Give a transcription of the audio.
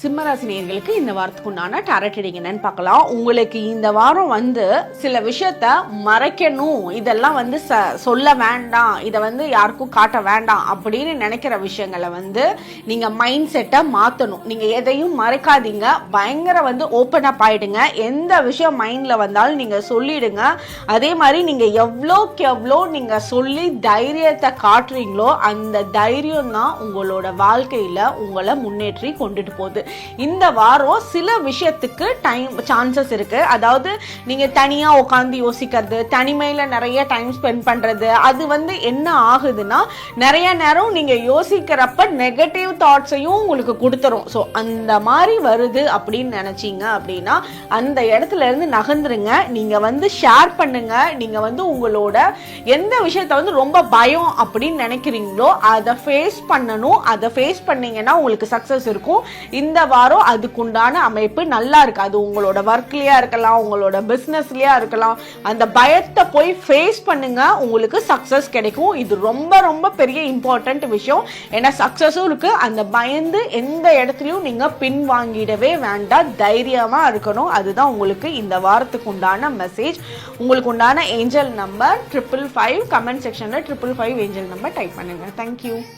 சிம்மராசினியர்களுக்கு இந்த வாரத்துக்கு உண்டான டாரட் ரீடிங் என்னன்னு பார்க்கலாம். உங்களுக்கு இந்த வாரம் சில விஷயத்த மறைக்கணும், இதெல்லாம் சொல்ல வேண்டாம், இதை யாருக்கும் காட்ட வேண்டாம் அப்படின்னு நினைக்கிற விஷயங்களை நீங்க மைண்ட் செட்டை மாற்றணும். நீங்க எதையும் மறைக்காதீங்க, பயங்கர ஓப்பன் அப் ஆயிடுங்க. எந்த விஷயம் மைண்ட்ல வந்தாலும் நீங்க சொல்லிடுங்க. அதே மாதிரி நீங்க எவ்வளோக்கு எவ்வளோ நீங்க சொல்லி தைரியத்தை காட்டுறீங்களோ அந்த தைரியம் தான் உங்களோட வாழ்க்கையில உங்களை முன்னேற்றி கொண்டுட்டு போகுது. இந்த வாரம் சில விஷயத்துக்கு சான்சஸ் இருக்கு. அதாவது நீங்க தனியா உட்காந்து யோசிக்கிறது, தனிமையில நிறைய டைம் ஸ்பெண்ட் பண்றது, அது என்ன ஆகுதுன்னா நிறைய நேரம் நீங்க யோசிக்கிறப்ப நெகட்டிவ் தாட்ஸையும் உங்களுக்கு கொடுத்துரும். ஸோ அந்த மாதிரி வருது அப்படின்னு நினைச்சீங்க அப்படின்னா அந்த இடத்துல இருந்து நகர்ந்துருங்க. நீங்க ஷேர் பண்ணுங்க. நீங்க உங்களோட எந்த விஷயத்த ரொம்ப பயம் அப்படின்னு நினைக்கிறீங்களோ அதை ஃபேஸ் பண்ணணும். அதை ஃபேஸ் பண்ணீங்கன்னா உங்களுக்கு சக்சஸ் இருக்கும். இந்த வாரம் அதுக்குண்டான அமைப்பு நல்லா இருக்கு. அது உங்களோட ஒர்க்லயா இருக்கலாம், உங்களோட பிசினஸ்லயா இருக்கலாம். அந்த பயத்தை போய் ஃபேஸ் பண்ணுங்க, உங்களுக்கு சக்சஸ் கிடைக்கும். இது ரொம்ப ரொம்ப பெரிய இம்பார்ட்டன்ட் விஷயம். ஏன்னா சக்சஸும் இருக்கு. அந்த பயந்து எந்த இடத்துலயும் நீங்க பின் வாங்கிடவே வேண்டாம், தைரியமா இருக்கணும். அதுதான் உங்களுக்கு இந்த வாரத்துக்கு உண்டான மெசேஜ். உங்களுக்கு உண்டான ஏஞ்சல் நம்பர் 555. கமெண்ட் செக்ஷன்ல 555 ஏஞ்சல் நம்பர் டைப் பண்ணுங்க. தேங்க்யூ.